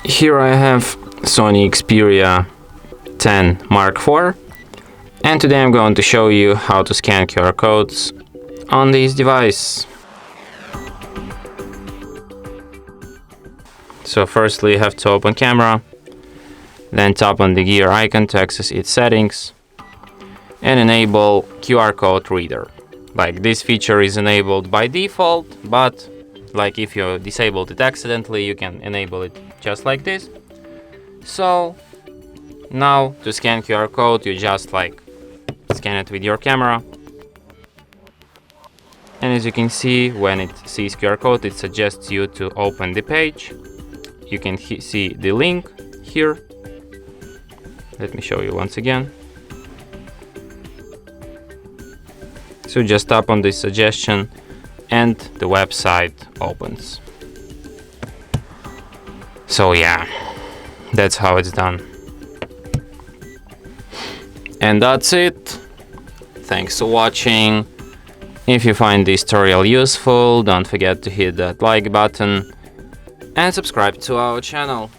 Here I have Sony Xperia 10 Mark IV, and today I'm going to show you how to scan QR codes on this device. So firstly you have to open camera, then tap on the gear icon to access its settings and enable QR code reader. Like, this feature is enabled by default, but like if you disabled it accidentally, you can enable it just like this. So now to scan QR code, you just like scan it with your camera, and as you can see, when it sees QR code, it suggests you to open the page. You can see the link here. Let me show you once again. So just tap on this suggestion and the website opens. So yeah, that's how it's done. And that's it. Thanks for watching. If you find this tutorial useful, don't forget to hit that like button and subscribe to our channel.